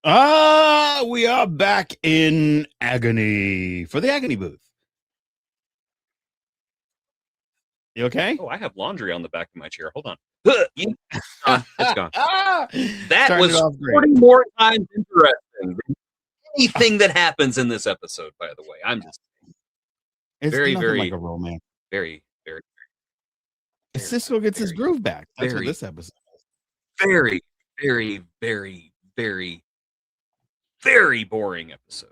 We are back in agony for the agony booth. You okay? Oh, I have laundry on the back of my chair. Hold on. It's gone. It's gone. That Starting was it off great. 40 more times interesting than anything that happens in this episode, by the way. I'm just It's very, nothing very, like a romance. very, very, Cisco gets his groove back. That's what very, this episode is. very, very, very, very, very boring episode.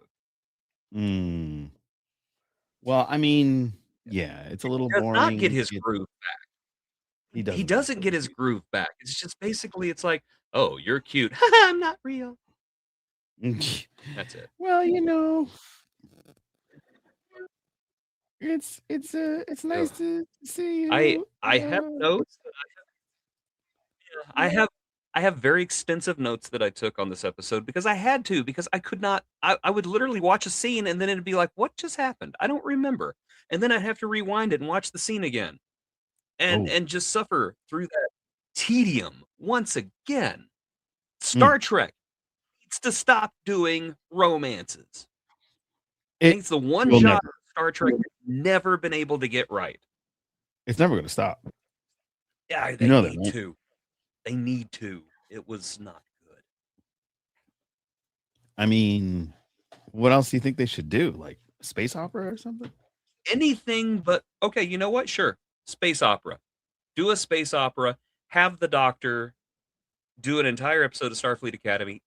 Well, I mean, yeah, it's a little He does boring. not get his groove back. He doesn't get his groove back. It's just basically, it's like, oh, you're cute. I'm not real. That's it. Well, you know, it's nice to see you. I have notes. I have very extensive notes that I took on this episode because I had to, because I could not. I would literally watch a scene and then it'd be like, what just happened? I don't remember. And then I'd have to rewind it and watch the scene again, and just suffer through that tedium once again. Star Trek needs to stop doing romances. It's the one job Star Trek has never been able to get right. It's never going to stop. Yeah, they need to. They need to. It was not good. I mean, what else do you think they should do? Like space opera or something? Anything but, okay, you know what? Sure. Space opera. Do a space opera. Have the Doctor do an entire episode of Starfleet Academy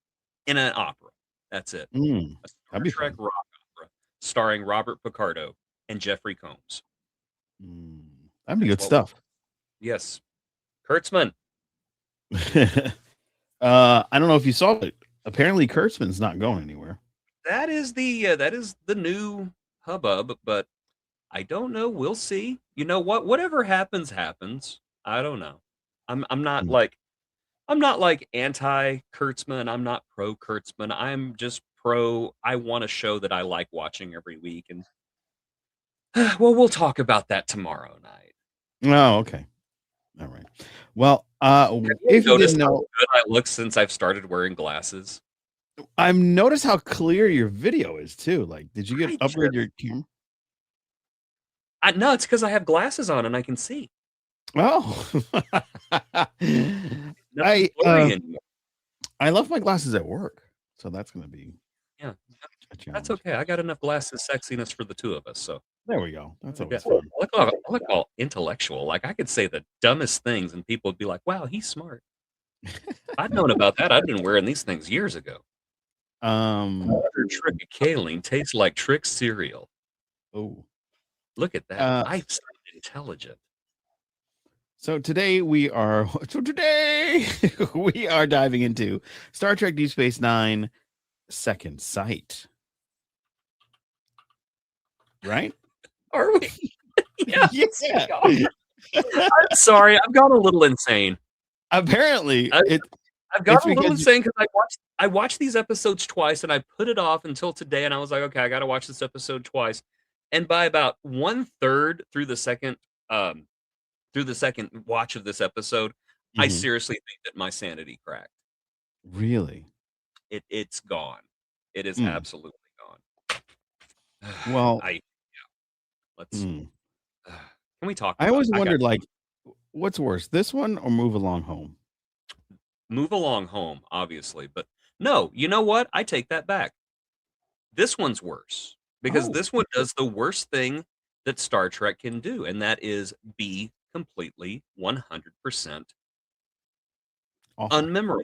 in an opera. That's it. A Star Trek rock opera starring Robert Picardo and Jeffrey Combs. That'd be good stuff. Yes. Kurtzman. I don't know if you saw it. Apparently Kurtzman's not going anywhere. That is the new hubbub, but I don't know. We'll see. You know what? Whatever happens, happens. I don't know. I'm not like anti Kurtzman. I'm not pro Kurtzman. I'm just pro. I want a show that I like watching every week, and well, we'll talk about that tomorrow night. Oh, okay. All right. Well, if you didn't know, how good I look since I've started wearing glasses. I've noticed how clear your video is too. Like, did you upgrade your camera? No, it's because I have glasses on and I can see. Oh, I left my glasses at work, so that's going to be that's okay. I got enough glasses sexiness for the two of us. So there we go. That's always fun. I look all intellectual. Like I could say the dumbest things and people would be like, "Wow, he's smart." I'd known about that. I've been wearing these things years ago. Trick of kaolin tastes like Trick cereal. Oh, look at that! I'm intelligent. So today we are diving into Star Trek Deep Space Nine: Second Sight. Right? Are we? Yeah. I'm sorry, I've gone a little insane. Apparently, I've gone a little insane because I watched these episodes twice and I put it off until today, and I was like, okay, I got to watch this episode twice. And by about 1/3 through the second watch of this episode, I seriously think that my sanity cracked. Really? It's gone. It is absolutely gone. Well, let's. Can we talk? I always wondered, like, what's worse, this one or Move Along Home? Move Along Home, obviously, but no. You know what? I take that back. This one's worse because this one does the worst thing that Star Trek can do, and that is be completely 100% unmemorable.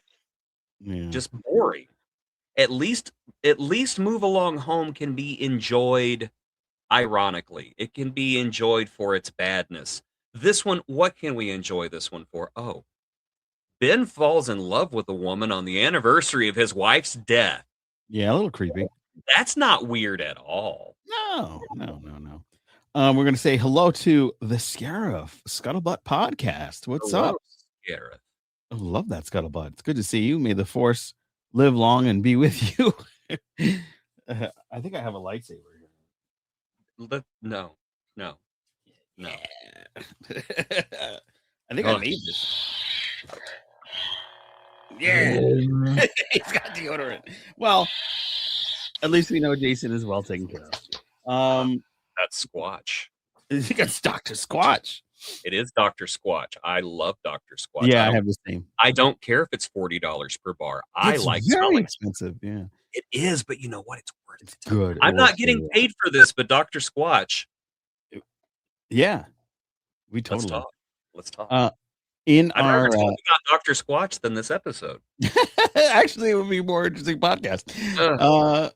Just boring. At least Move Along Home can be enjoyed ironically. It can be enjoyed for its badness. This one, what can we enjoy this one for? Oh, Ben falls in love with a woman on the anniversary of his wife's death. Yeah, a little creepy. That's not weird at all. No. We're going to say hello to the Scarif Scuttlebutt podcast. What's up? Scarif. I love that, Scuttlebutt. It's good to see you. May the Force live long and be with you. I think I have a lightsaber here. No. I think I made this. Yeah. He's got deodorant. Well, at least we know Jason is well taken care of. That's Squatch. He got Dr. Squatch. It is Dr. Squatch. I love Dr. Squatch. Yeah, I have the same. I don't care if it's $40 per bar. I It's like very smelling. expensive. Yeah, It is, but you know what? It's worth it. it's good. I'm not getting paid for this, but Dr. Squatch. Yeah, we totally. Let's talk. In I'd our rather talk about Dr. Squatch than this episode. actually, it would be a more interesting podcast.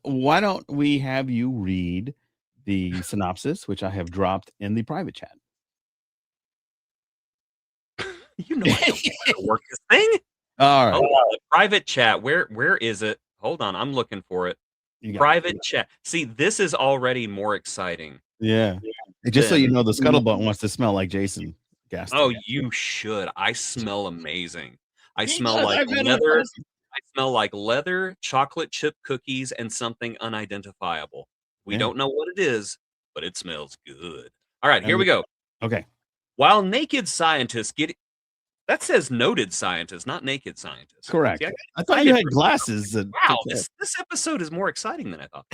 Why don't we have you read the synopsis, which I have dropped in the private chat? You know I don't know how to work this thing. All right. Oh, the private chat. Where is it? Hold on, I'm looking for it. Private chat. See, this is already more exciting. Yeah. Just so you know, the scuttlebutt wants to smell like Jason Gaston. Oh, you should. I smell amazing. I smell like leather. I smell like leather, chocolate chip cookies, and something unidentifiable. We don't know what it is, but it smells good. All right, here we go. Okay. While naked scientists get... That says noted scientists, not naked scientists. Correct. See, I thought you had glasses. Wow, this episode is more exciting than I thought.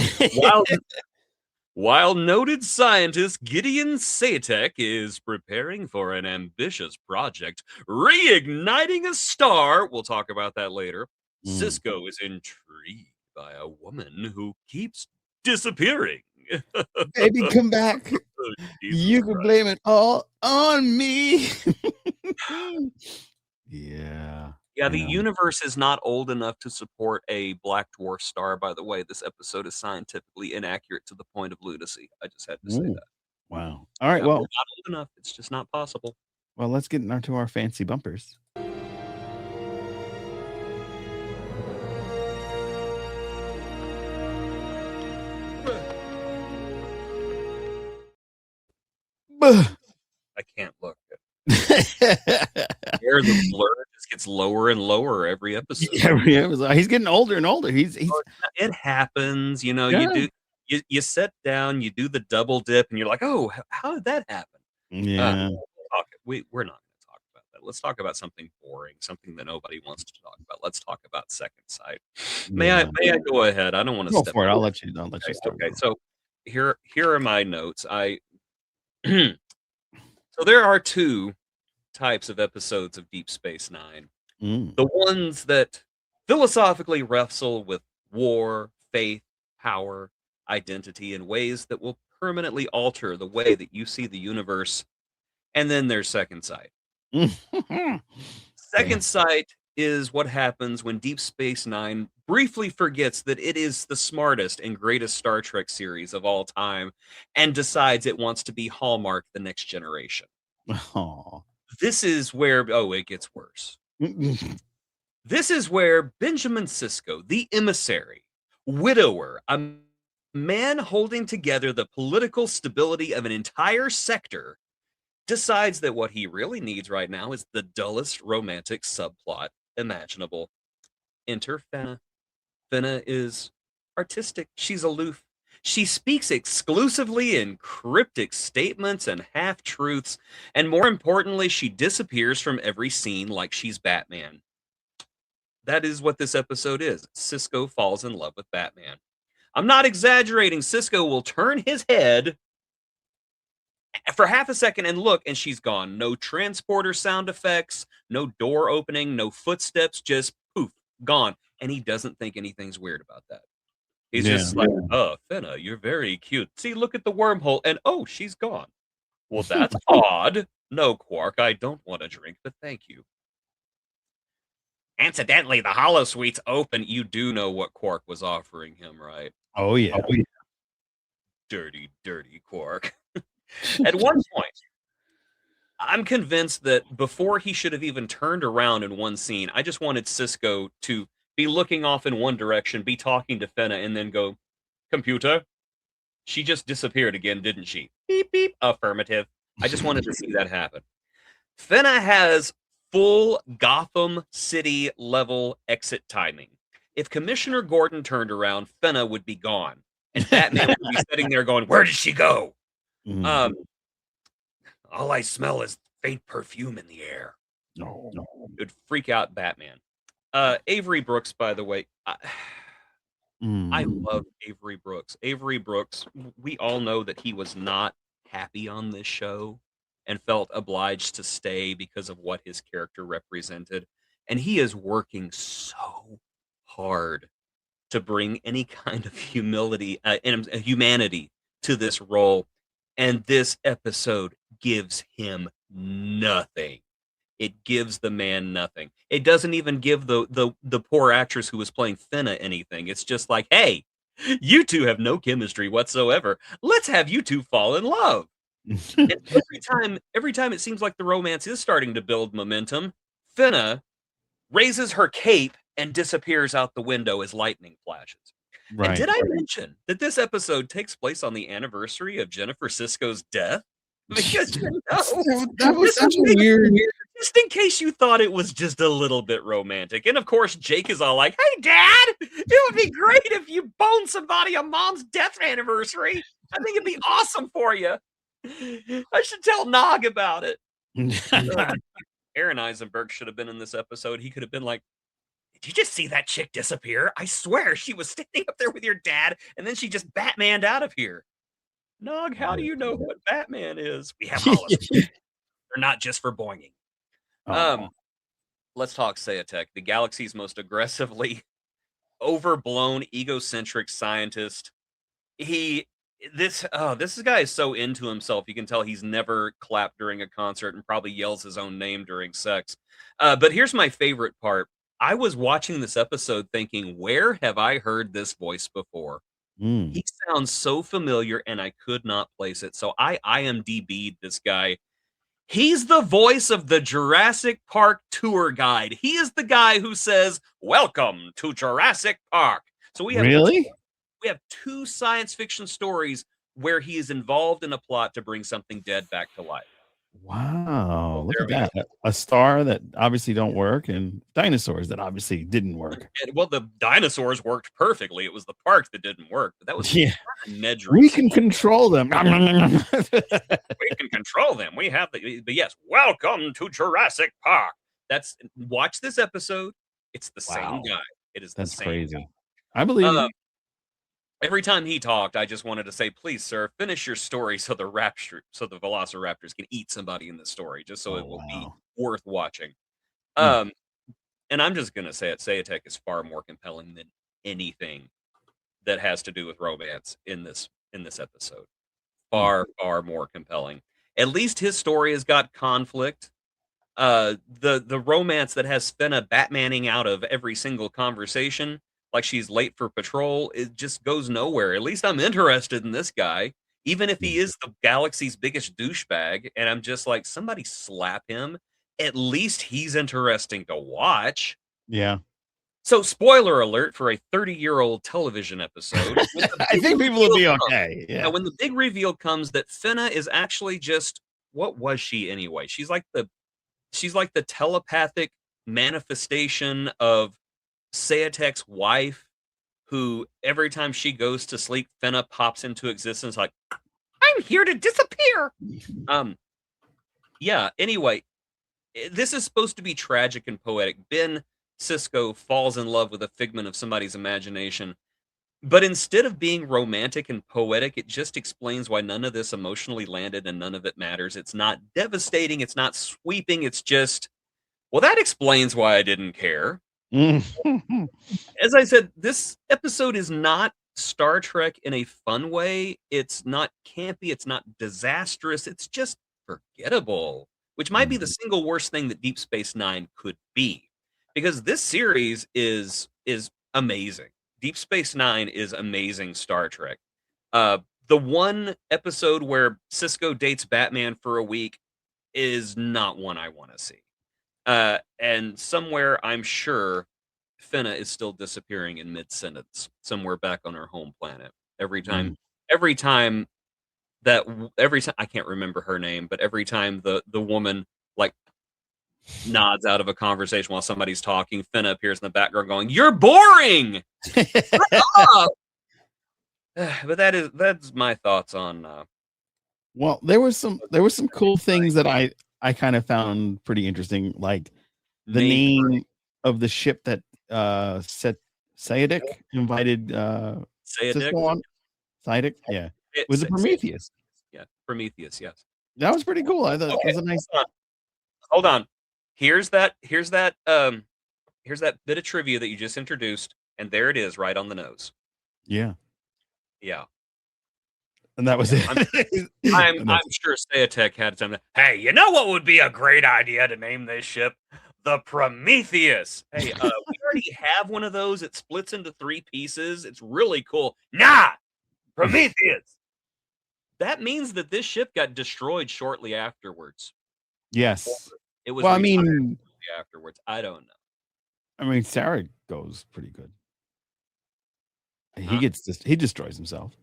While noted scientist Gideon Satek is preparing for an ambitious project, reigniting a star, we'll talk about that later, Cisco is intrigued by a woman who keeps disappearing. Baby, come back. You can blame it all on me. Yeah. Yeah, the universe is not old enough to support a black dwarf star. By the way, this episode is scientifically inaccurate to the point of lunacy. I just had to say that. Wow. All right. Yeah, Well, we're not old enough. It's just not possible. Well, let's get into our fancy bumpers. I can't look. Where the blur just gets lower and lower every episode. Every episode. He's getting older and older. It happens, you know. Yeah. You sit down, you do the double dip, and you're like, oh, how did that happen? Yeah. We're not going to talk about that. Let's talk about something boring, something that nobody wants to talk about. Let's talk about Second Sight. May I go ahead? I don't want to step for it. I'll let you start. Okay, so here are my notes. So there are two types of episodes of Deep Space Nine. The ones that philosophically wrestle with war, faith, power, identity in ways that will permanently alter the way that you see the universe. And then there's Second Sight. Second Sight is what happens when Deep Space Nine briefly forgets that it is the smartest and greatest Star Trek series of all time and decides it wants to be Hallmark the Next Generation. Oh. This is where, it gets worse. This is where Benjamin Sisko, the emissary, widower, a man holding together the political stability of an entire sector, decides that what he really needs right now is the dullest romantic subplot imaginable. Enter Fenna. Fenna is artistic. She's aloof. She speaks exclusively in cryptic statements and half-truths, and more importantly, she disappears from every scene like she's Batman. That is what this episode is. Sisko falls in love with Batman. I'm not exaggerating. Sisko will turn his head for half a second and look, and she's gone. No transporter sound effects, no door opening, no footsteps, just poof, gone. And he doesn't think anything's weird about that. He's just like, oh, Fenna, you're very cute. See, look at the wormhole, and oh, she's gone. Well, that's odd. No, Quark, I don't want a drink, but thank you. Incidentally, the holosuite's open. You do know what Quark was offering him, right? Oh, yeah. Dirty, dirty Quark. At one point, I'm convinced that before he should have even turned around in one scene, I just wanted Sisko to be looking off in one direction, be talking to Fenna, and then go, computer. She just disappeared again, didn't she? Beep, beep. Affirmative. I just wanted to see that happen. Fenna has full Gotham City level exit timing. If Commissioner Gordon turned around, Fenna would be gone. And Batman would be sitting there going, where did she go? All I smell is faint perfume in the air. No. It would freak out Batman. Avery Brooks, by the way, I Mm. love Avery Brooks. Avery Brooks, we all know that he was not happy on this show and felt obliged to stay because of what his character represented. And he is working so hard to bring any kind of humility and humanity to this role. And this episode gives him nothing. It gives the man nothing. It doesn't even give the poor actress who was playing Finna anything. It's just like, hey, you two have no chemistry whatsoever. Let's have you two fall in love. And every time it seems like the romance is starting to build momentum, Finna raises her cape and disappears out the window as lightning flashes. And Right. did I mention that this episode takes place on the anniversary of Jennifer Sisko's death? Because That was such a weird. just in case you thought it was just a little bit romantic. And of course, Jake is all like, hey, Dad, it would be great if you boned somebody on Mom's death anniversary. I think it'd be awesome for you. I should tell Nog about it. Aaron Eisenberg should have been in this episode. He could have been like, did you just see that chick disappear? I swear she was standing up there with your dad, and then she just Batmaned out of here. Nog, how do you know what Batman is? We have policies. They're not just for boinging. Let's talk Sayatek, the galaxy's most aggressively overblown, egocentric scientist. This guy is so into himself. You can tell he's never clapped during a concert and probably yells his own name during sex. But here's my favorite part. I was watching this episode thinking, where have I heard this voice before? He sounds so familiar, and I could not place it. So I IMDb'd this guy. He's the voice of the Jurassic Park tour guide. He is the guy who says, welcome to Jurassic Park. So we have two science fiction stories where he is involved in a plot to bring something dead back to life. Wow, look at that. A star that obviously don't work and dinosaurs that obviously didn't work. Well, the dinosaurs worked perfectly. It was the park that didn't work. But that was Nedry. We can control them. We can control them. We have the but yes, welcome to Jurassic Park. Watch this episode. It's the same guy. It is the same crazy. guy. I believe every time he talked, I just wanted to say, please, sir, finish your story so the Velociraptors can eat somebody in the story, just so it will be worth watching. And I'm just gonna say it. Sayatek is far more compelling than anything that has to do with romance in this episode. Far more compelling. At least his story has got conflict. The romance that has Finna Batmaning out of every single conversation, like she's late for patrol, it just goes nowhere. At least I'm interested in this guy, even if he is the galaxy's biggest douchebag. And I'm just like, somebody slap him. At least he's interesting to watch. Yeah. So, spoiler alert for a 30-year-old television episode. I think people will be okay. Yeah. When the big reveal comes that Finna is actually just, what was she anyway? She's like the telepathic manifestation of Sayatek's wife, who every time she goes to sleep, Finna pops into existence like, I'm here to disappear. Yeah, anyway, this is supposed to be tragic and poetic. Ben Sisko falls in love with a figment of somebody's imagination. But instead of being romantic and poetic, it just explains why none of this emotionally landed and none of it matters. It's not devastating. It's not sweeping. It's just, well, that explains why I didn't care. As I said, this episode is not Star Trek in a fun way. It's not campy. It's not disastrous. It's just forgettable, which might be the single worst thing that Deep Space Nine could be, because this series is amazing. Deep Space Nine is amazing Star Trek. The one episode where Sisko dates Batman for a week is not one I want to see. And somewhere, I'm sure, Finna is still disappearing in mid-sentence, somewhere back on her home planet. Every time I can't remember her name, but every time the woman like nods out of a conversation while somebody's talking, Finna appears in the background going, "You're boring." But that's my thoughts on. Well, there were some cool things that I kind of found pretty interesting, like the name of the ship that Sayedic invited Sayedic? Cisco on. Sayedic, yeah. Was it Say- Prometheus? Yeah, Prometheus. Yes. That was pretty cool. I thought it was a nice. Hold on. Here's that bit of trivia that you just introduced, and there it is, right on the nose. Yeah, Yeah. and that was it. I'm sure Sayatech had something. Hey, you know what would be a great idea to name this ship? The Prometheus. Hey, we already have one of those. It splits into 3 pieces. It's really cool. Nah, Prometheus. That means that this ship got destroyed shortly afterwards. Yes. It was. Well, I mean, afterwards, I don't know. I mean, Sarek goes pretty good. He he destroys himself.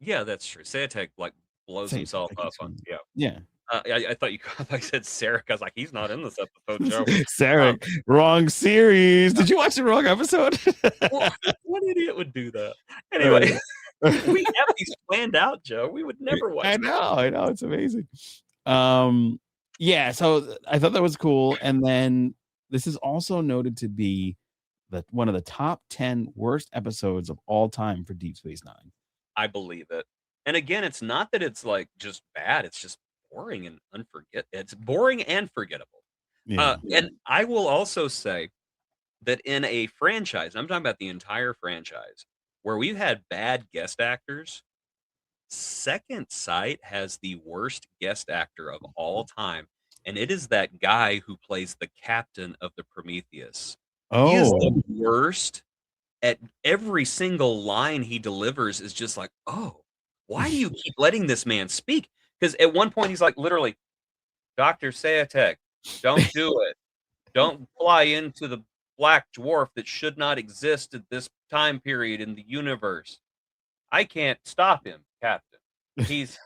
Yeah, that's true. Sayatech like blows himself up. Yeah. I thought you said Sarek. I was like, he's not in this episode, Joe. Sarek, wrong series. Did you watch the wrong episode? What idiot would do that? Anyway, we have these planned out, Joe. We would never watch. I know. It's amazing. Yeah. So I thought that was cool. And then this is also noted to be one of the top 10 worst episodes of all time for Deep Space Nine. I believe it. And again, it's not that it's like just bad. It's just boring and It's boring and forgettable. Yeah. And I will also say that in a franchise, I'm talking about the entire franchise, where we've had bad guest actors, Second Sight has the worst guest actor of all time. And it is that guy who plays the captain of the Prometheus. He is the worst. At every single line he delivers is just like, oh, why do you keep letting this man speak? Because at one point he's like, literally, Dr. Sayatech, don't do it. Don't fly into the black dwarf that should not exist at this time period in the universe. I can't stop him, Captain. He's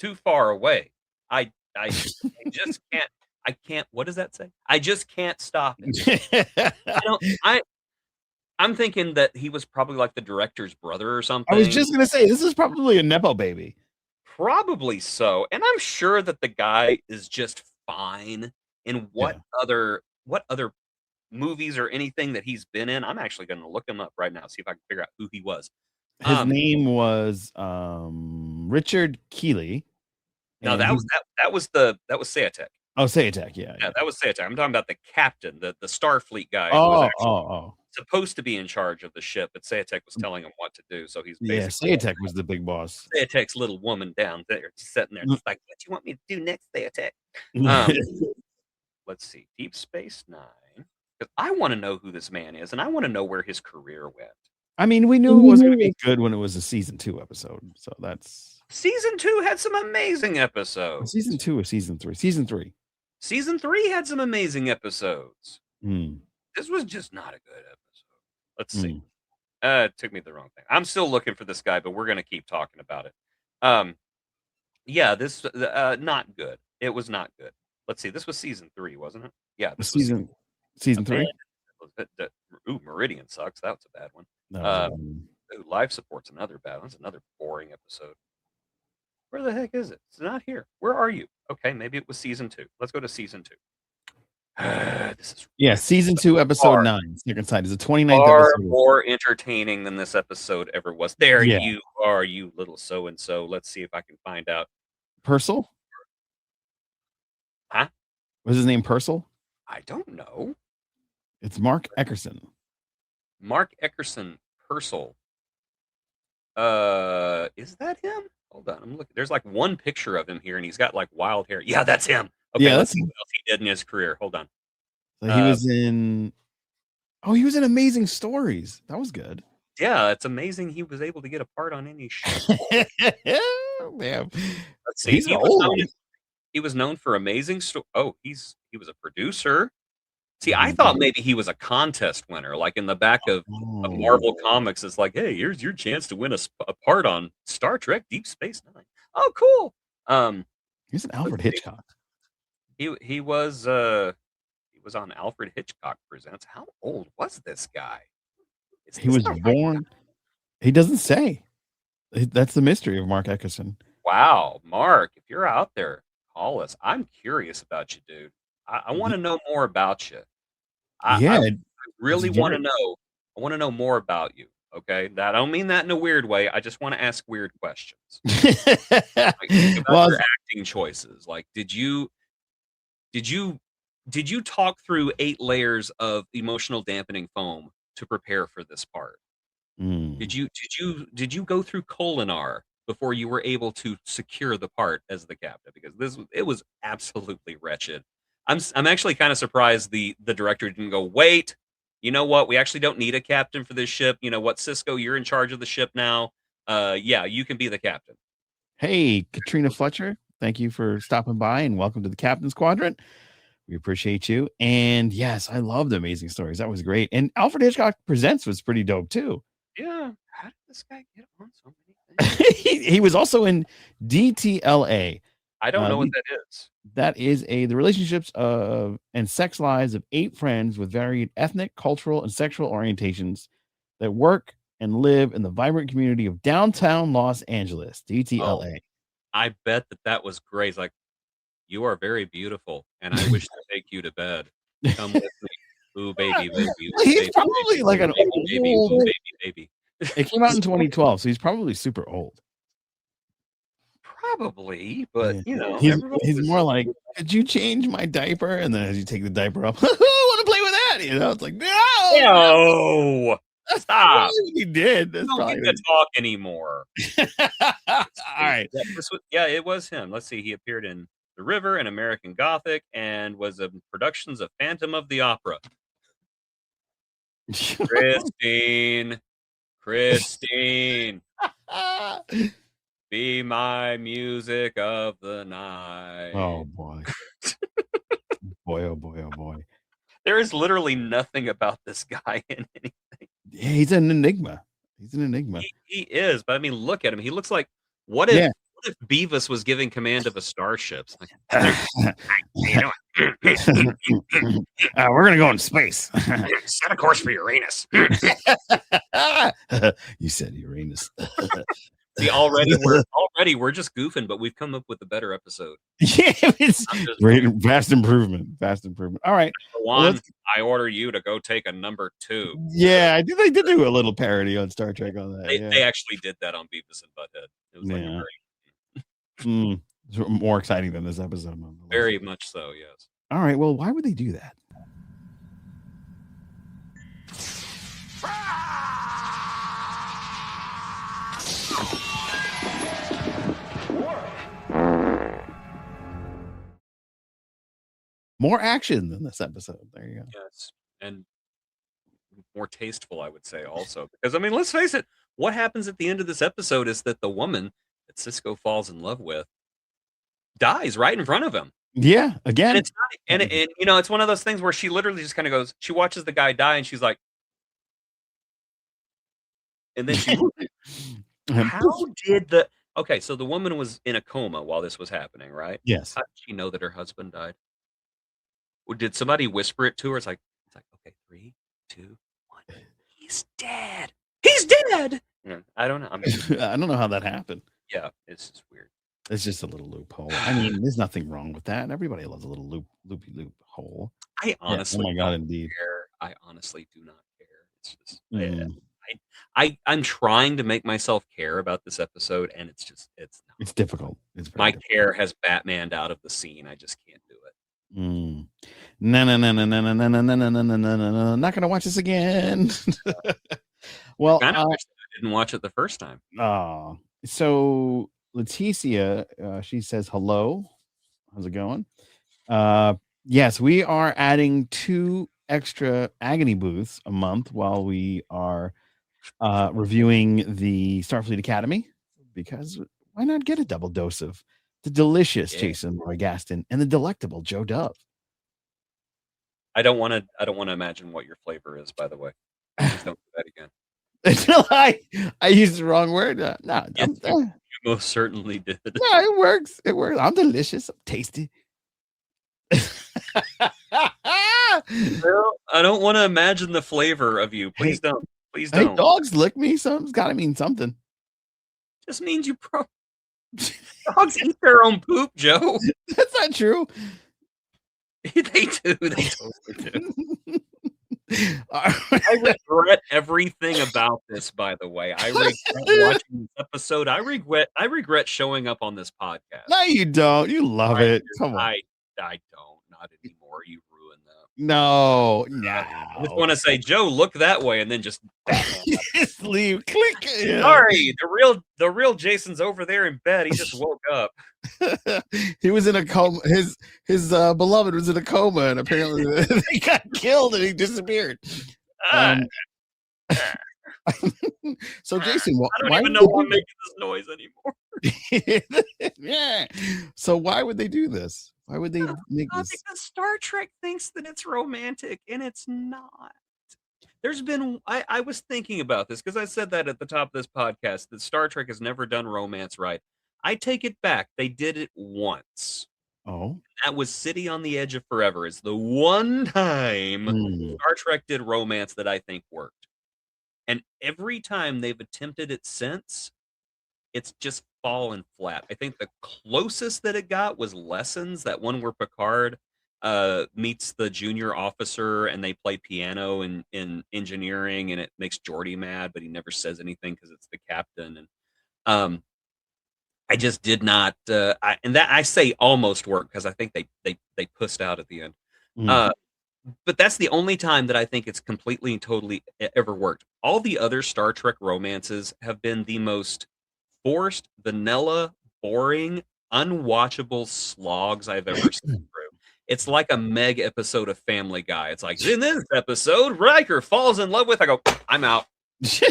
too far away. I just can't. I can't. What does that say? I just can't stop him. I'm thinking that he was probably like the director's brother or something. I was just gonna say this is probably a nepo baby. Probably so, and I'm sure that the guy is just fine in what other movies or anything that he's been in. I'm actually going to look him up right now, see if I can figure out who he was. His name was Richard Keeley. No, that was Sayatech. Oh, Sayatech, yeah, that was Sayatech. I'm talking about the captain, the Starfleet guy. Supposed to be in charge of the ship, but Sayatech was telling him what to do. So he's Sayatech was the big boss. Sayatech's little woman down there, sitting there, just like, what do you want me to do next, Sayatech? Let's see, Deep Space Nine. Because I want to know who this man is, and I want to know where his career went. I mean, we knew it was going to be good when it was a season 2 episode. So that's season 2 had some amazing episodes. Season 2 or season 3? Season 3. Season 3 had some amazing episodes. Mm. This was just not a good episode. Let's see. It took me the wrong thing. I'm still looking for this guy, but we're going to keep talking about it. Yeah, this not good. It was not good. Let's see. This was season 3, wasn't it? Yeah, this season 3. Ooh, Meridian sucks. That was a bad one. Ooh, Life Support's another bad one. It's another boring episode. Where the heck is it? It's not here. Where are you? Okay, maybe it was season 2. Let's go to season 2. This is season 2, episode 9. Second Sight is a 29th far episode. More entertaining than this episode ever was. There you are, you little so and so. Let's see if I can find out. Purcell? Huh? Was his name Purcell? I don't know. It's Mark Eckerson. Mark Eckerson, Purcell. Is that him? Hold on, I'm looking. There's like one picture of him here, and he's got like wild hair. Yeah, that's him. Okay, let's see what else he did in his career. Hold on. So he was in. Oh, he was in Amazing Stories. That was good. Yeah, it's amazing he was able to get a part on any show. Damn. Let's see. He was known for Amazing Stories. Oh, he was a producer. See, I thought maybe he was a contest winner, like in the back of Marvel Comics. It's like, hey, here's your chance to win a part on Star Trek Deep Space Nine. Oh, cool. He's an Alfred Hitchcock. He was on Alfred Hitchcock Presents. How old was this guy? He was born. He doesn't say. That's the mystery of Mark Eckerson. Wow, Mark, if you're out there, call us. I'm curious about you, dude. I want to know more about you. Yeah, I really it's want to very. know. I want to know more about you. Okay, I don't mean that in a weird way. I just want to ask weird questions, like about Well, your acting choices. Like, did you did you talk through 8 layers of emotional dampening foam to prepare for this part? mm, Did you go through Kolinar before you were able to secure the part as the captain? Because it was absolutely wretched. I'm actually kind of surprised the director didn't go, wait, you know what? We actually don't need a captain for this ship. You know what, Cisco, you're in charge of the ship now. Yeah, you can be the captain. hey, Katrina Fletcher, thank you for stopping by and welcome to the Captain's Quadrant. We appreciate you. And yes, I loved Amazing Stories. That was great. And Alfred Hitchcock Presents was pretty dope too. Yeah. How did this guy get on so many things? He was also in DTLA. I don't know what that is. That is the relationships of and sex lives of 8 friends with varied ethnic, cultural, and sexual orientations that work and live in the vibrant community of downtown Los Angeles. Oh, DTLA. I bet that was great. It's like, you are very beautiful, and I wish to take you to bed. Come with me. Ooh, baby, baby. Ooh, He's baby, probably baby, like ooh, an baby, baby, ooh, old. baby, baby. It came out in 2012, so he's probably super old. Probably, but Yeah. everybody He's was more like, could you change my diaper? And then as you take the diaper off, I want to play with that. It's like, no, no. that's Stop. probably what he did. We That's don't probably get what to talk anymore. All right. Yeah, it was him. Let's see. He appeared in The River and American Gothic and was in productions of Phantom of the Opera. Christine. Be my music of the night. Oh boy. Boy, oh boy, oh boy. There is literally nothing about this guy in anything. Yeah, he's an enigma. He's an enigma. He is, but I mean, look at him. He looks like what if Beavis was giving command of a starship? Like, We're gonna go in space. set a course for Uranus. You said Uranus. See, we're just goofing, but we've come up with a better episode. Yeah, it's great, vast improvement. All right, Juan, I order you to go take a number 2. Yeah, I think they did do a little parody on Star Trek on that. They actually did that on Beavis and Butthead. It was like it's more exciting than this episode. Very much so, yes. All right, well, why would they do that? More action than this episode. There you go. Yes, and more tasteful, I would say, also. Because, I mean, let's face it, what happens at the end of this episode is that the woman that Cisco falls in love with dies right in front of him. Yeah, again. And it's not, and it's one of those things where she literally just kind of goes, she watches the guy die, and she's like, and then she, how did okay, so the woman was in a coma while this was happening, right? Yes. How did she know that her husband died? Or did somebody whisper it to her? It's like, okay, 3, 2, 1. He's dead. He's dead. I don't know. I don't know how that happened. Yeah, it's just weird. It's just a little loophole. I mean, there's nothing wrong with that. Everybody loves a little loopy hole. I honestly, oh my god, indeed. Care. I honestly do not care. It's just, I'm trying to make myself care about this episode, and it's difficult. My care has Batmaned out of the scene. I just can't do it. No. Not gonna watch this again. Well, I wish I didn't watch it the first time. So Leticia, she says hello. How's it going? Yes, we are adding 2 extra agony booths a month while we are reviewing the Starfleet Academy, because why not get a double dose of the delicious Jason Roy Gaston and the delectable Joe Dove? I don't want to imagine what your flavor is, by the way. Please don't do that again. Until I used the wrong word. No, you most certainly did. No, it works. I'm delicious. I'm tasty. Well, I don't want to imagine the flavor of you. Please don't. Please don't. Hey, dogs lick me. Something's got to mean something. Just means you dogs eat their own poop, Joe. That's not true. They do. They totally do. I regret everything about this, by the way. I regret watching this episode. I regret showing up on this podcast. No, you don't. You love it. Come on. I don't. Not anymore. You ruined that. No. I just want to say, Joe, look that way, and then just just leave. Click. Yeah. Sorry, the real Jason's over there in bed. He just woke up. He was in a coma. His beloved was in a coma, and apparently he got killed and he disappeared. So Jason, I don't even know why I'm making this noise anymore. Yeah. So why would they do this? Why would they make this? Because Star Trek thinks that it's romantic, and it's not. There's been I was thinking about this because I said that at the top of this podcast that Star Trek has never done romance right. I take it back. They did it once. Oh. That was City on the Edge of Forever. It's the one time Star Trek did romance that I think worked. And every time they've attempted it since, it's just fallen flat. I think the closest that it got was Lessons, that one where Picard meets the junior officer and they play piano in engineering, and it makes Geordi mad, but he never says anything because it's the captain. And I just did not. And that I say almost worked because I think they pussed out at the end. But that's the only time that I think it's completely and totally ever worked. All the other Star Trek romances have been the most forced, vanilla, boring, unwatchable slogs I've ever seen through. It's like a Meg episode of Family Guy. It's like, in this episode, Riker falls in love with. I go, I'm out. This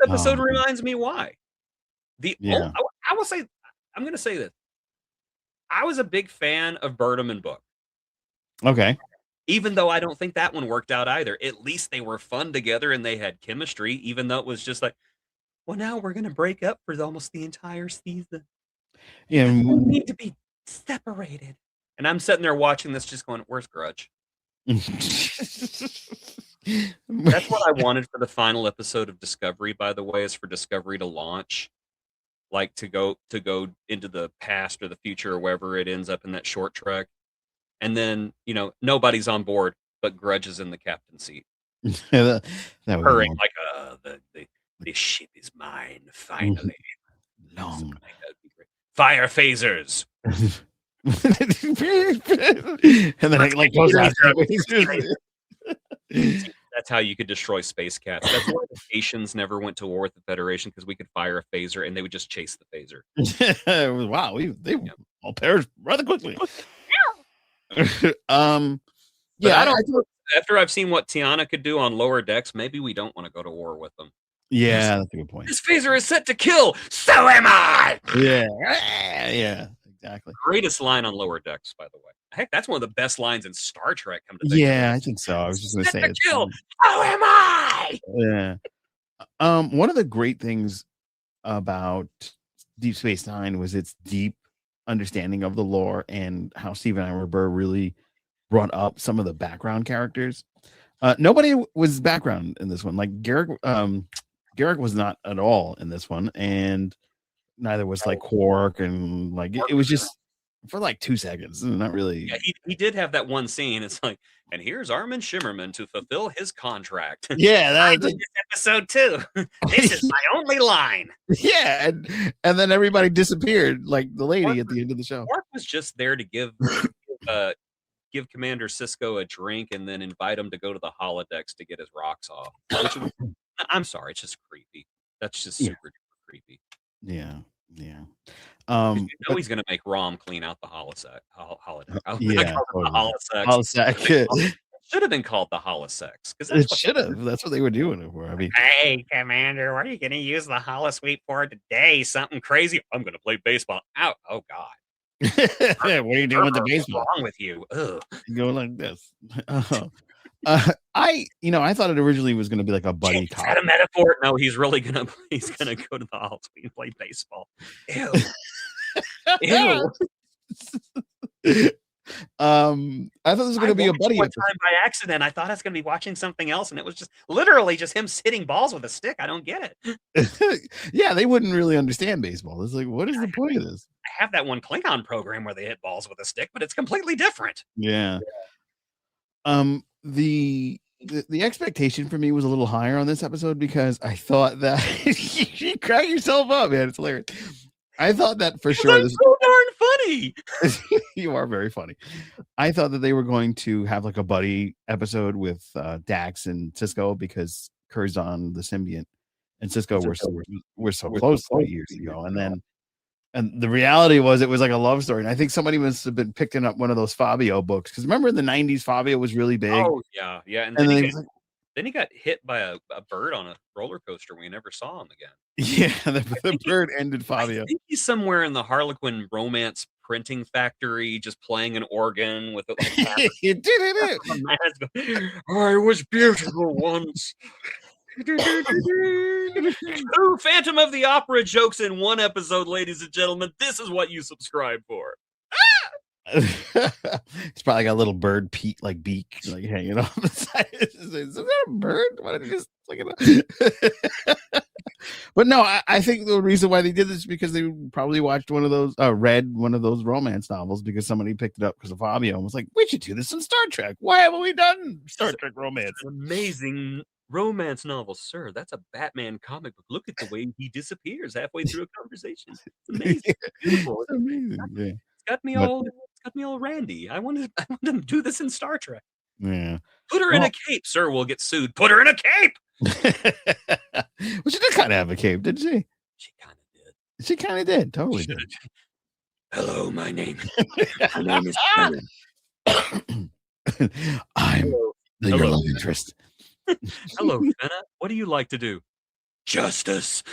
episode reminds me why. I will say, I'm going to say this. I was a big fan of Burnham and Book. Okay. Even though I don't think that one worked out either. At least they were fun together and they had chemistry, even though it was just like, well, now we're going to break up for almost the entire season. Yeah. We need to be separated. And I'm sitting there watching this just going, where's Grudge? That's what I wanted for the final episode of Discovery, by the way, is for Discovery to launch. Like to go into the past or the future or wherever it ends up in that short trek. And then, nobody's on board, but Grudge is in the captain's seat. that purring like, the ship is mine, finally. Long. Fire phasers. And then it goes out. That's how you could destroy Space Cats. That's why the stations never went to war with the Federation, because we could fire a phaser and they would just chase the phaser. Wow, they all perished rather quickly. After I've seen what Tiana could do on lower decks, maybe we don't want to go to war with them. Yeah, that's a good point. This phaser is set to kill. So am I. Yeah, exactly. Greatest line on lower decks, by the way. Heck, that's one of the best lines in Star Trek. I think so. I was just going to say it. Kill. So am I. Yeah. One of the great things about Deep Space Nine was its deep understanding of the lore and how Stephen Amber really brought up some of the background characters. Nobody was background in this one. Like Garrick was not at all in this one, and neither was like Quark, and it was just for 2 seconds. Not really. Yeah, he did have that one scene. It's like, and here's Armin Shimmerman to fulfill his contract. Yeah, that's this episode too. This is my only line. Yeah, and then everybody disappeared, like the lady Quark at the end of the show. Quark was just there to give Commander Sisko a drink and then invite him to go to the holodecks to get his rocks off. Which was, I'm sorry, it's just creepy. That's just super creepy. Yeah. He's gonna make Rom clean out the holodeck. Holodeck. Should have been called the holosex, because it should have. That's what they were doing it for. I mean, hey, Commander, what are you gonna use the holosuite for today? Something crazy? I'm gonna play baseball. Out. Oh God. What are you doing with the baseball? What's wrong with you? Ugh. Go like this. I thought it originally was going to be like a buddy cop. Is that a metaphor? No, he's really gonna go to the holosuite and play baseball. Ew. Ew. I thought this was going to be a buddy. One time by accident, I thought I was going to be watching something else, and it was just literally just him hitting balls with a stick. I don't get it. Yeah, they wouldn't really understand baseball. It's like, what is the point of this? I have that one Klingon program where they hit balls with a stick, but it's completely different. Yeah. the expectation for me was a little higher on this episode because I thought that you crack yourself up, man. It's hilarious. I thought that for sure. That's so darn funny. You are very funny. I thought that they were going to have like a buddy episode with Dax and Cisco because Curzon the symbiont and Cisco were so close 3 years ago, and the reality was it was like a love story. And I think somebody must have been picking up one of those Fabio books because remember in the 90s Fabio was really big. Oh yeah, and And then, then he got hit by a bird on a roller coaster. We never saw him again. yeah, the bird ended Fabio. I think he's somewhere in the Harlequin romance printing factory, just playing an organ with it. Like You did it. I was beautiful once. Two Phantom of the Opera jokes in one episode, ladies and gentlemen. This is what you subscribe for. It's probably got a little bird like beak like hanging on the side. Is that a bird? Why did I just look it up? But no, I think the reason why they did this is because they probably watched one of those, read one of those romance novels because somebody picked it up because of Fabio and was like, we should do this in Star Trek. Why haven't we done Star Trek romance? Amazing romance novel, sir. That's a Batman comic book. Look at the way he disappears halfway through a conversation. It's amazing. Beautiful. It's amazing. Yeah. It's got me all randy. I want to do this in Star Trek. Yeah. Put her in a cape, sir. We'll get sued. Put her in a cape. Well, she did kind of have a cape, didn't she? She kind of did. She kind of did. Totally did. Hello, my name is Fenna. I'm your love interest. Hello, Fenna. What do you like to do? Justice.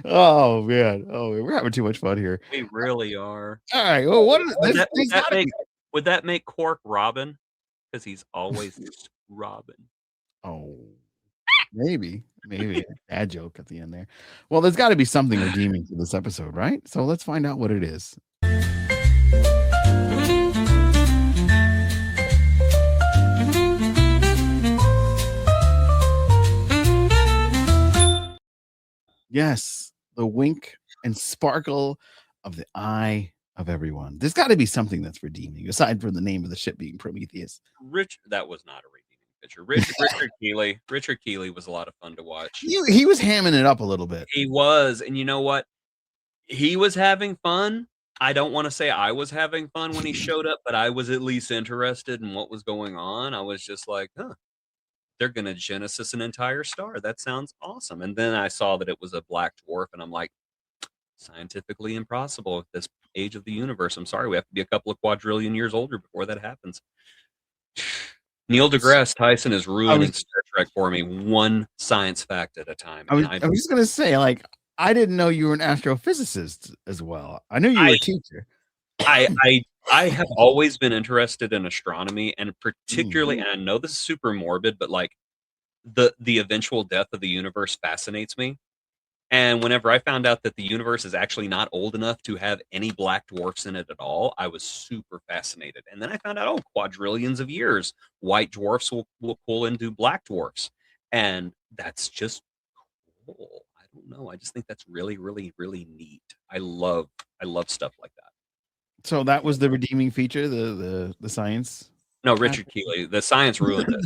Oh man. Oh, we're having too much fun here. We really are. All right. Well, would that make Quark Robin? Because he's always Robin. Oh, maybe bad joke at the end there. Well, there's got to be something redeeming to this episode, right? So let's find out what it is. Yes, the wink and sparkle of the eye of everyone. There's got to be something that's redeeming aside from the name of the ship being Prometheus. That was not a redeeming picture. Richard Keeley was a lot of fun to watch. He was hamming it up a little bit. He was, and you know what? He was having fun. I don't want to say I was having fun when he showed up, but I was at least interested in what was going on. I was just like, they're going to Genesis an entire star. That sounds awesome. And then I saw that it was a black dwarf, and I'm like, scientifically impossible at this age of the universe. I'm sorry, we have to be a couple of quadrillion years older before that happens. Neil deGrasse Tyson is ruining Star Trek for me, one science fact at a time. I was just going to say, like, I didn't know you were an astrophysicist as well. I knew you were a teacher. I have always been interested in astronomy, and particularly, and I know this is super morbid, but like the eventual death of the universe fascinates me. And whenever I found out that the universe is actually not old enough to have any black dwarfs in it at all, I was super fascinated. And then I found out, quadrillions of years, white dwarfs will pull into black dwarfs. And that's just cool. I don't know. I just think that's really, really, really neat. I love stuff like that. So that was the redeeming feature, the science? No, Richard Keeley. The science ruined it.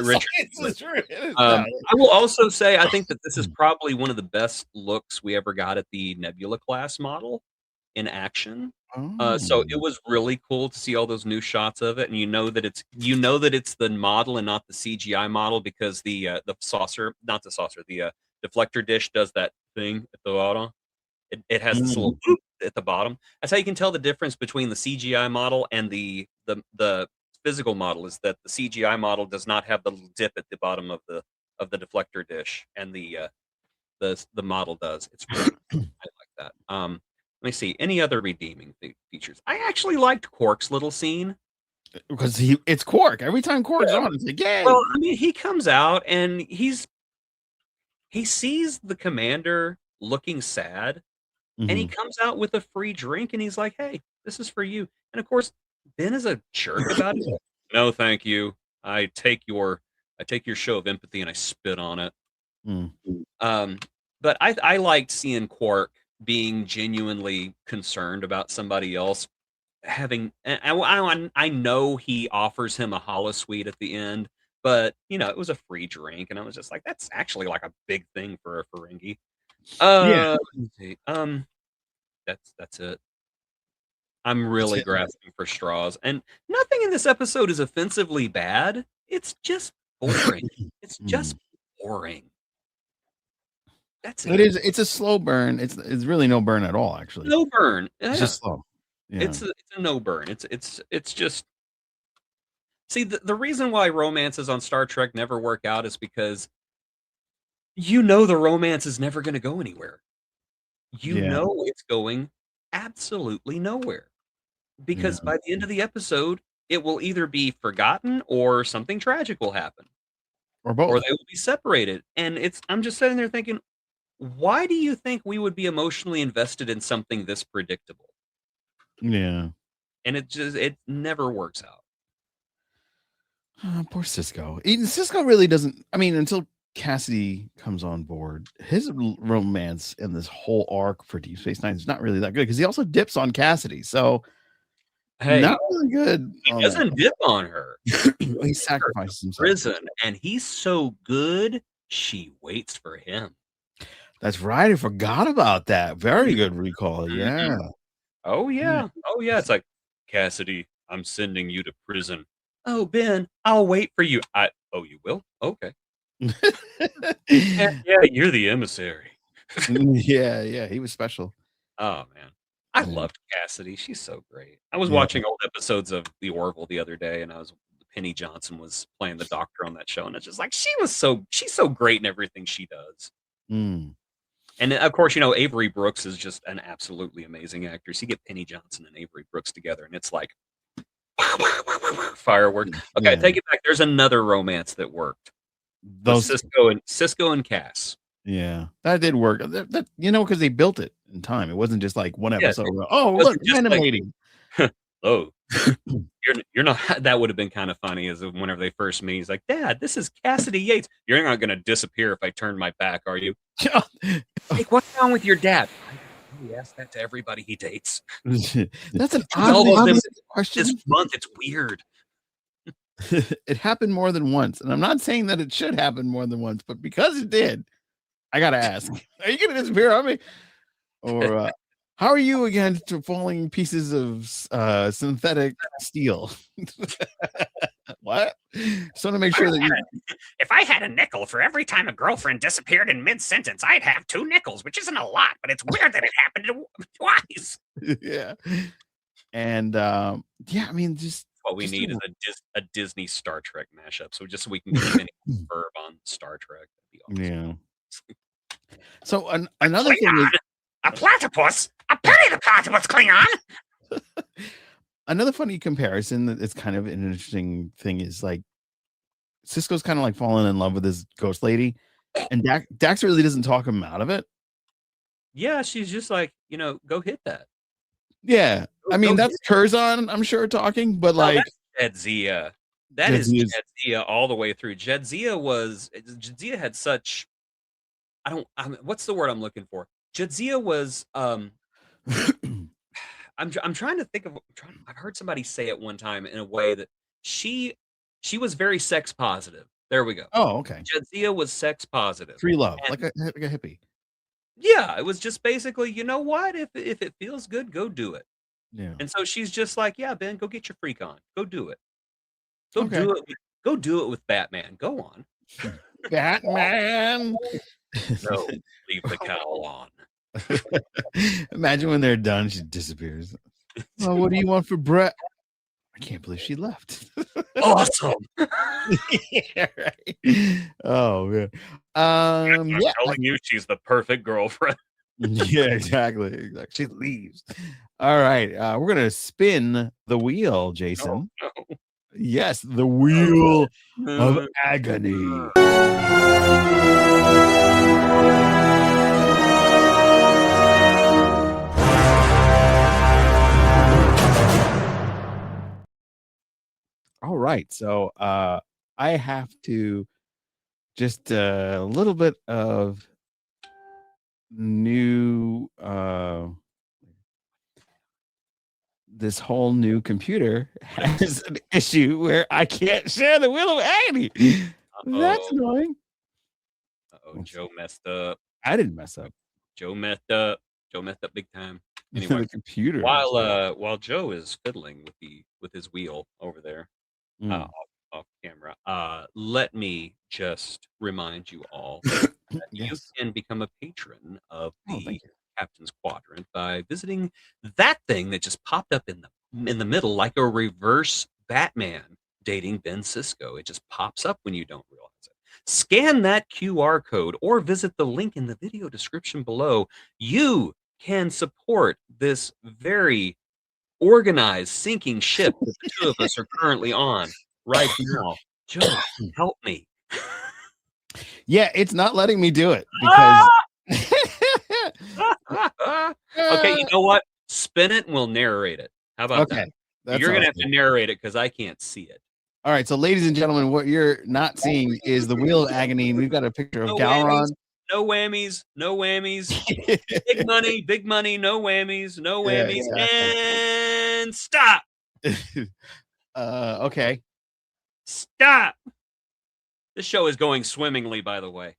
Richard. I will also say I think that this is probably one of the best looks we ever got at the Nebula class model in action. So it was really cool to see all those new shots of it, and you know that it's the model and not the CGI model because the deflector dish does that thing at the bottom. It has this little boop at the bottom. That's how you can tell the difference between the CGI model and the physical model, is that the CGI model does not have the little dip at the bottom of the deflector dish, and the model does. It's really I like that. Let me see any other redeeming features. I actually liked Quark's little scene because it's Quark. Every time Quark's on, it's like, yay. Well, I mean, he comes out and he sees the commander looking sad, and he comes out with a free drink, and he's like, "Hey, this is for you." And of course, Ben is a jerk about it. No, thank you. I take your show of empathy and I spit on it. But I liked seeing Quark being genuinely concerned about somebody else having I know he offers him a holosuite at the end, but it was a free drink, and I was just like, that's actually like a big thing for a Ferengi. Yeah, Let's see. That's it. I'm that's really it. grasping for straws, and nothing in this episode is offensively bad. It's just boring. It's just Mm. boring. That's It it. is. It's a slow burn. It's really no burn at all. Actually, No burn. it's Yeah, just slow. Yeah. it's a no burn. It's just see the reason why romances on Star Trek never work out is because the romance is never going to go anywhere. Yeah. It's going absolutely nowhere Yeah. because by the end of the episode, it will either be forgotten or something tragic will happen Or or both. they will be separated. And I'm just sitting there thinking, why do you think we would be emotionally invested in something this predictable? Yeah. And it never works out. Poor Cisco. Even Cisco really doesn't. I mean, until Cassidy comes on board, his romance in this whole arc for Deep Space Nine is not really that good because he also dips on Cassidy. So not Hey, really good he on that. doesn't dip on her. He Takes her to sacrifices himself. prison, and he's so good, she waits for him. That's right. I forgot about that. Very good recall. Mhm. Yeah. Oh Yeah. yeah. Oh yeah. It's like, Cassidy, I'm sending you to prison. Oh, Ben, I'll wait for you. Oh, you will? Okay. Yeah, yeah, you're the emissary. Yeah, yeah. He was special. Oh man. I Yeah. loved Cassidy. She's so great. I was Yeah. watching old episodes of The Orville the other day, and Penny Johnson was playing the doctor on that show, and it's just like she's so great in everything she does. Mm. And of course, Avery Brooks is just an absolutely amazing actress. You get Penny Johnson and Avery Brooks together, and it's like fireworks. Okay, I Yeah. take it back. There's another romance that worked with Those Cisco and Cass. Yeah, that did work. That because they built it in time. It wasn't just like one Yeah, episode. it Where, oh, look, wasn't just like, animating. oh, you're not. That would have been kind of funny as whenever they first meet. He's like, Dad, this is Cassidy Yates. You're not going to disappear if I turn my back, are you? Like, what's wrong with your dad? He asks that to everybody he dates. That's an All oddly of them obvious question. this month. It's weird. It happened more than once, and I'm not saying that it should happen more than once, but because it did, I gotta ask: Are you gonna disappear on me, or how are you against falling pieces of synthetic steel? What? Just want to make sure that you. If I had a nickel for every time a girlfriend disappeared in mid sentence, I'd have 2 nickels, which isn't a lot, but it's weird that it happened twice. Yeah, and yeah, I mean, What we just need is a Disney Star Trek mashup. So just so we can get Phineas and Ferb on Star Trek. That'd be awesome. yeah. So another thing is A platypus? A penny the platypus, Klingon! another funny comparison that is kind of an interesting thing is like Cisco's kind of like falling in love with this ghost lady, and Dax really doesn't talk him out of it. Yeah, she's just like, go hit that. Yeah, I mean Go that's Curzon, I'm sure talking, but Oh, like that's Jadzia. That is Jadzia all the way through. Jadzia had such what's the word I'm looking for? Jadzia was I'm trying to think of I've heard somebody say it one time in a way that she was very sex positive. There we go. Oh, okay. Jadzia was sex positive. Free love, And- like a hippie. Yeah, it was just basically, you know what? If it feels good, go do it. Yeah. And so she's just like, yeah, Ben, go get your freak on. Go do it. Go Okay. do it. Go do it with Batman. Go on. Batman. No, leave the cowl on. Imagine when they're done, she disappears. Oh, what do you want for Brett? I can't believe she left. Awesome. Yeah, right. Oh man. I'm Yeah. telling you, she's the perfect girlfriend. Yeah, exactly. She leaves. All right. We're gonna spin the wheel, Jason. No. Yes, the wheel of agony. All right. So I have to just a little bit of new this whole new computer has an issue where I can't share the Wheel of Agony. That's annoying. Joe messed up. I didn't mess up. Joe messed up. Joe messed up big time. Anyway, the computer. while Joe is fiddling with his wheel over there, off camera, let me just remind you all that you can become a patron of the Captain's Quadrant by visiting that thing that just popped up in the middle like a reverse Batman dating Ben Sisko. It just pops up when you don't realize it. Scan that QR code or visit the link in the video description below. You can support this very organized sinking ship that the two of us are currently on right now. Joe, help me. Yeah, it's not letting me do it because okay, you know what? Spin it and we'll narrate it. How about that? You're gonna have to narrate it because I can't see it. All right, so ladies and gentlemen, what you're not seeing is the Wheel of Agony. We've got a picture of Galron. No whammies, no whammies. Big money, no whammies, no whammies. Yeah, exactly. And stop. Okay. Stop. This show is going swimmingly, by the way.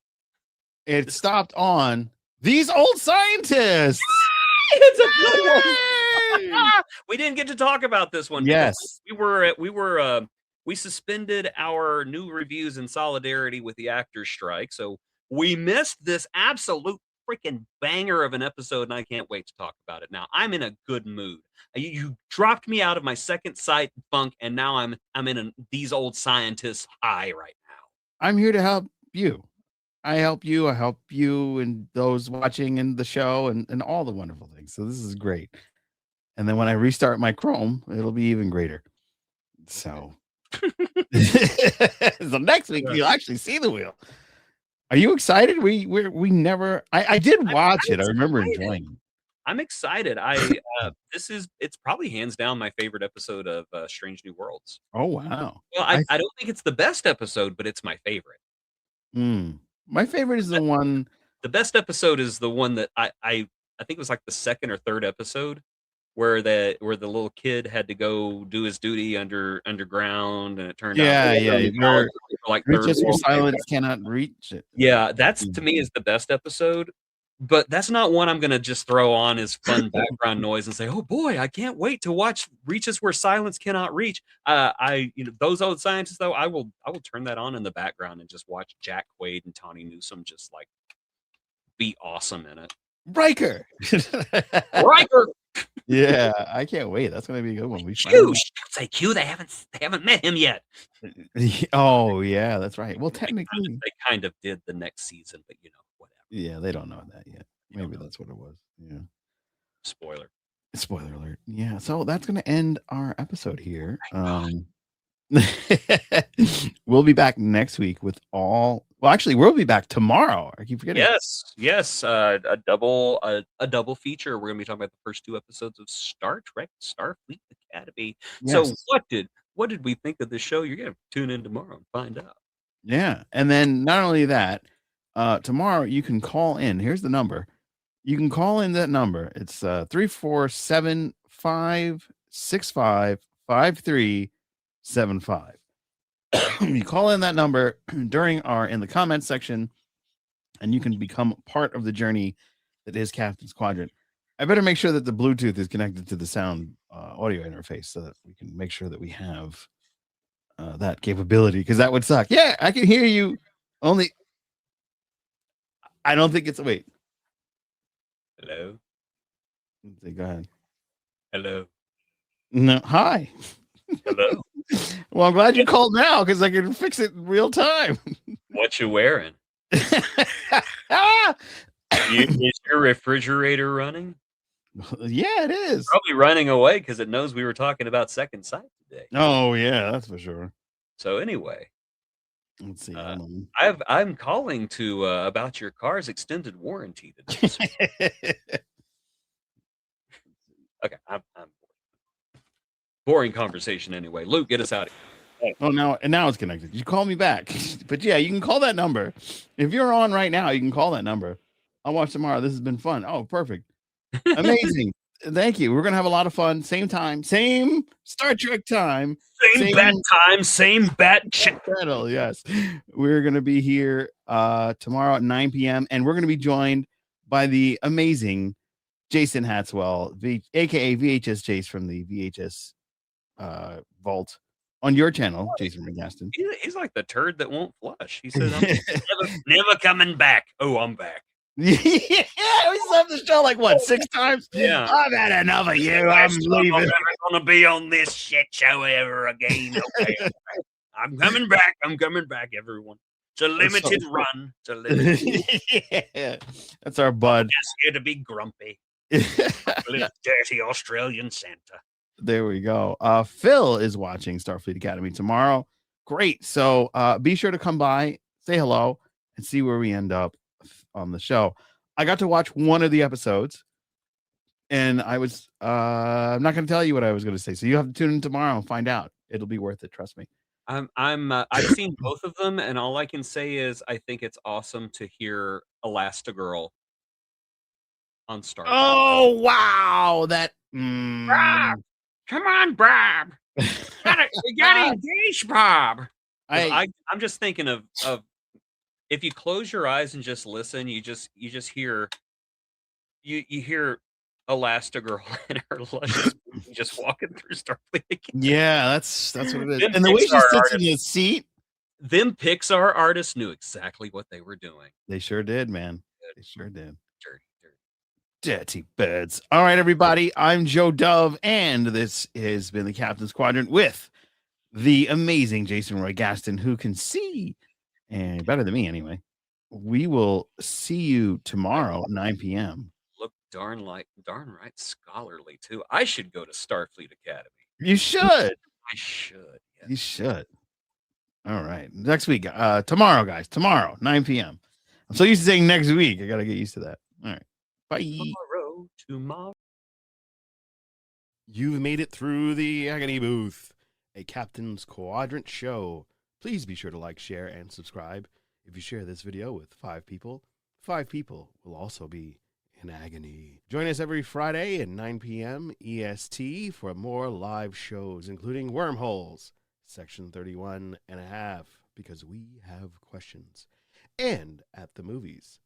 It stopped on These Old Scientists. It's a good one. We didn't get to talk about this one. Yes. We suspended our new reviews in solidarity with the actors strike. So we missed this absolute freaking banger of an episode, and I can't wait to talk about it. Now, I'm in a good mood. You dropped me out of my second sight funk, and now I'm in These Old Scientists high right now. I'm here to help you. I help you and those watching in the show and all the wonderful things. So this is great. And then when I restart my Chrome, it'll be even greater. So, so next week you'll actually see the wheel. Are you excited? We never. I did watch it. I remember enjoying it. I'm excited. It's probably hands down my favorite episode of Strange New Worlds. Oh wow! Well, I don't think it's the best episode, but it's my favorite. My favorite is the one. The best episode is the one that I think it was like the second or third episode where the little kid had to go do his duty underground, and it turned out like Riches where silence cannot reach it. Yeah, that's to me is the best episode. But that's not one I'm going to just throw on as fun background noise and say, "Oh boy, I can't wait to watch Reaches Where Silence Cannot Reach." Those Old Scientists though, I will turn that on in the background and just watch Jack Quaid and Tawny Newsome just like be awesome in it. Riker. Yeah, I can't wait. That's going to be a good one. Q. Say Q. They haven't met him yet. Oh yeah, that's right. Well, technically, they kind of did the next season, but whatever. Yeah, they don't know that yet. Maybe that's what it was. Yeah. Spoiler alert. Yeah. So that's going to end our episode here. We'll be back next week with all. Well, actually, we'll be back tomorrow. I keep forgetting. Yes. A double feature. We're going to be talking about the first two episodes of Star Trek: Starfleet Academy. Yes. So, what did we think of this show? You're going to tune in tomorrow and find out. Yeah, and then not only that, tomorrow you can call in. Here's the number. You can call in that number. It's 347-565-5375. You call in that number in the comment section, and you can become part of the journey that is Captain's Quadrant. I better make sure that the Bluetooth is connected to the sound audio interface so that we can make sure that we have that capability, because that would suck. Yeah, I can hear you. Only I don't think it's wait. Hello. Go ahead. Hello. No. Hi. Hello. Well, I'm glad you called now because I can fix it in real time. What you wearing? Is your refrigerator running? Yeah, it is. Probably running away because it knows we were talking about Second Sight today. Oh yeah, that's for sure. So anyway, let's see. I'm calling to about your car's extended warranty today. Okay, I'm boring conversation anyway. Luke, get us out of here. Oh, now it's connected. You call me back. But yeah, you can call that number. If you're on right now, you can call that number. I'll watch tomorrow. This has been fun. Oh, perfect. Amazing. Thank you. We're gonna have a lot of fun. Same time, same Star Trek time. Same bat time, same bat channel. Yes, we're gonna be here tomorrow at 9 p.m. and we're gonna be joined by the amazing Jason Hatswell, aka VHS Jace from the VHS Vault on your channel, Jason McGaston. He's like the turd that won't flush. He says, "I'm never coming back." Oh, I'm back. Yeah, we left the show like what 6 times. Yeah, I've had enough of you. I'm leaving. I'm never gonna be on this shit show ever again. Okay, I'm coming back. I'm coming back, everyone. It's a limited run. It's a limited. Yeah, that's our bud. Just here to be grumpy. Little dirty Australian Santa. There we go. Phil is watching Starfleet Academy tomorrow. Great. So be sure to come by, say hello, and see where we end up on the show. I got to watch one of the episodes, and I was I'm not going to tell you what I was going to say. So you have to tune in tomorrow and find out. It'll be worth it. Trust me. I've seen both of them, and all I can say is I think it's awesome to hear Elastigirl on Star Trek. Oh wow, that Bob, come on, Bob. You gotta engage, Bob. I'm just thinking of if you close your eyes and just listen, you just hear you hear Elastigirl and her luscious just walking through Starfleet again. Yeah, that's what it is. And the way she sits in the seat, them Pixar artists knew exactly what they were doing. They sure did, man. They sure did. Dirty birds. All right, everybody. I'm Joe Dove, and this has been the Captain's Quadrant with the amazing Jason Roy Gaston, who can see and better than me anyway. We will see you tomorrow at 9 p.m. Look darn right scholarly too. I should go to Starfleet Academy. You should. I should. Yes. You should. All right. Next week. Tomorrow, guys. Tomorrow, 9 p.m. I'm so used to saying next week. I gotta get used to that. All right. Bye. Tomorrow. You've made it through the Agony Booth, a Captain's Quadrant show. Please be sure to like, share, and subscribe. If you share this video with 5 people will also be in agony. Join us every Friday at 9 p.m. EST for more live shows, including Wormholes, Section 31 and a half, because we have questions, and At the Movies,